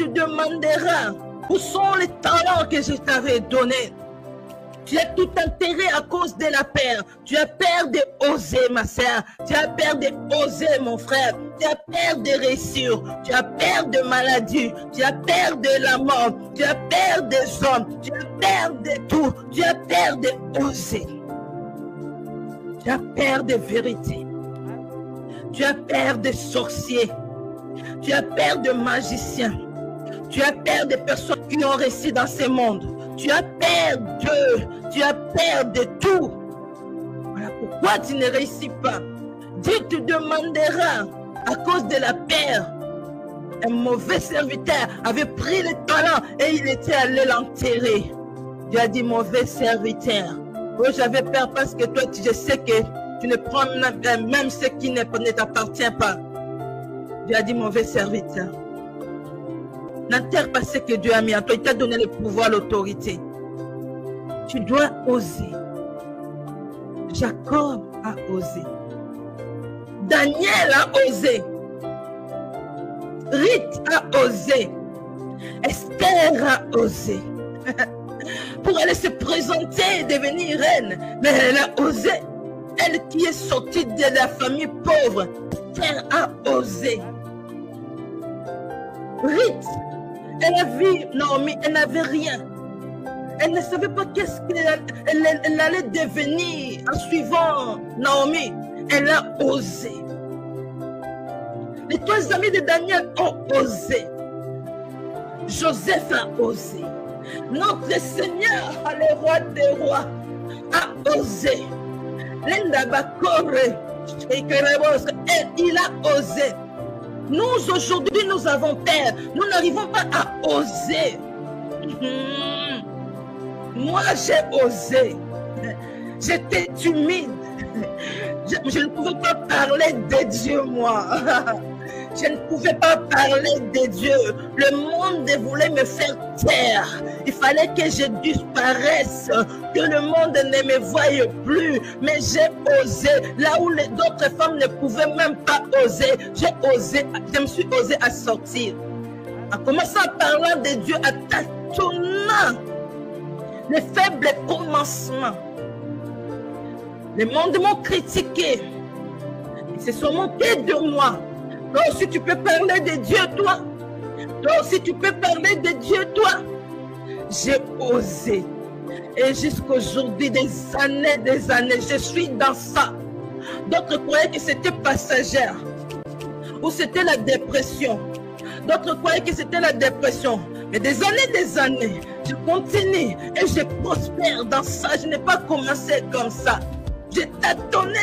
te demanderas où sont les talents que je t'avais donnés. Tu as tout enterré à cause de la peur. Tu as peur d'oser, ma sœur. Tu as peur d'oser, mon frère. Tu as peur de réussir. Tu as peur de maladie. Tu as peur de la mort. Tu as peur des hommes. Tu as peur de tout. Tu as peur d'oser. Tu as peur de vérité. Tu as peur des sorciers. Tu as peur de magiciens. Tu as peur des personnes qui ont réussi dans ce monde. Tu as peur d'eux. Tu as peur de tout. Voilà pourquoi tu ne réussis pas. Dieu te demandera à cause de la peur. Un mauvais serviteur avait pris le talent et il était allé l'enterrer. Dieu a dit, mauvais serviteur. Oh, j'avais peur parce que toi, je sais que tu ne prends même ce qui ne t'appartient pas. Dieu a dit, mauvais serviteur. N'enterre pas ce que Dieu a mis en toi. Il t'a donné le pouvoir, l'autorité. Tu dois oser. Jacob a osé. Daniel a osé. Ruth a osé. Esther a osé. Pour aller se présenter et devenir reine. Mais elle a osé. Elle qui est sortie de la famille pauvre. Esther a osé. Ruth, elle a vu Naomi, elle n'avait rien. Elle ne savait pas qu'est-ce qu'elle allait devenir en suivant Naomi. Elle a osé. Les trois amis de Daniel ont osé. Joseph a osé. Notre Seigneur, le roi des rois, a osé. Linda Bakore, il a osé. Nous, aujourd'hui, nous avons peur. Nous n'arrivons pas à oser. Moi, j'ai osé. J'étais timide. Je ne pouvais pas parler de Dieu, moi. Je ne pouvais pas parler de Dieu. Le monde voulait me faire taire. Il fallait que je disparaisse, que le monde ne me voie plus. Mais j'ai osé. Là où d'autres femmes ne pouvaient même pas oser, j'ai osé. Je me suis osé à sortir. En commençant à parler de Dieu, à tâtonnant les faibles commencements. Le monde m'a critiqué. Ils se sont moqués de moi. Toi aussi tu peux parler de Dieu, toi. Toi aussi tu peux parler de Dieu, toi. J'ai osé. Et jusqu'aujourd'hui, des années, je suis dans ça. D'autres croyaient que c'était passagère. Ou c'était la dépression. D'autres croyaient que c'était la dépression. Mais des années, je continue et je prospère dans ça. Je n'ai pas commencé comme ça. J'ai tâtonné,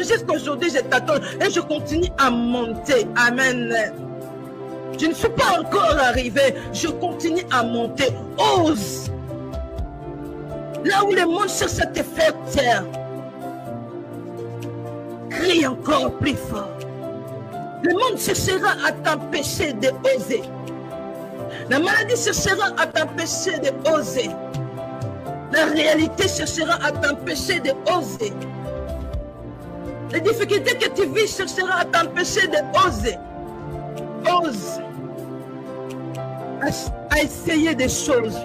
jusqu'aujourd'hui, je tâtonne et je continue à monter. Amen. Je ne suis pas encore arrivé, je continue à monter. Ose. Là où le monde cherche à te faire taire, crie encore plus fort. Le monde cherchera à t'empêcher d'oser. La maladie cherchera à t'empêcher d'oser. La réalité cherchera à t'empêcher d'oser. Les difficultés que tu vis cherchera à t'empêcher d'oser. Ose à essayer des choses,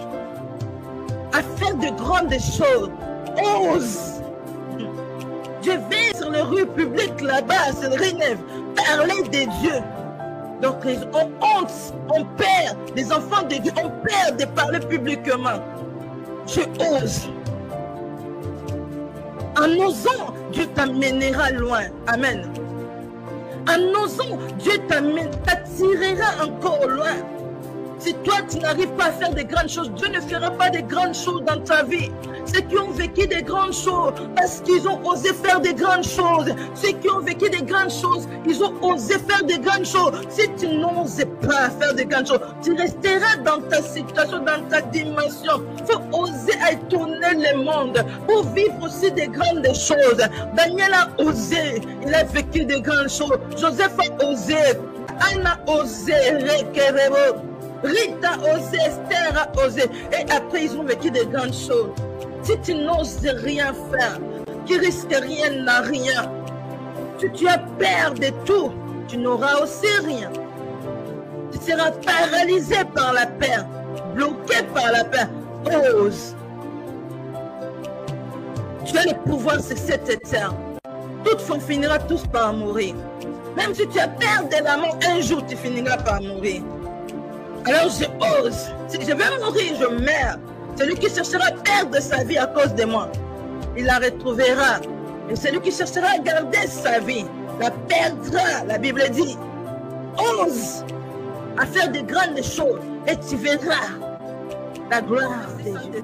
à faire de grandes choses. Ose. Je vais sur les rues publiques là-bas, sur Renève, parler de Dieu. Donc on honte, on perd, les enfants de Dieu, on perd de parler publiquement. Je ose. En osant, Dieu t'amènera loin. Amen. En osant, Dieu t'attirera encore loin. Si toi, tu n'arrives pas à faire de grandes choses, Dieu ne fera pas de grandes choses dans ta vie. Ceux qui ont vécu de grandes choses, parce qu'ils ont osé faire de grandes choses. Ceux qui ont vécu de grandes choses, ils ont osé faire de grandes choses. Si tu n'oses pas faire de grandes choses, tu resteras dans ta situation, dans ta dimension. Il faut oser à étonner le monde pour vivre aussi de grandes choses. Daniel a osé, il a vécu de grandes choses. Joseph a osé, Anna a osé, Rita a osé, Esther a osé. Et après, ils ont vécu de grandes choses. Si tu n'oses rien faire, tu risques rien à rien. Si tu as peur de tout, tu n'auras aussi rien. sera paralysé par la peur, bloqué par la peur, ose. Tu as le pouvoir sur cette terre. Toutefois, finira tous par mourir. Même si tu as peur de la mort, un jour tu finiras par mourir. Alors je ose. Si je vais mourir, je meurs. Celui qui cherchera à perdre sa vie à cause de moi, il la retrouvera. Et celui qui cherchera à garder sa vie, la perdra. La Bible dit, ose à faire de grandes choses et tu verras la gloire de Dieu.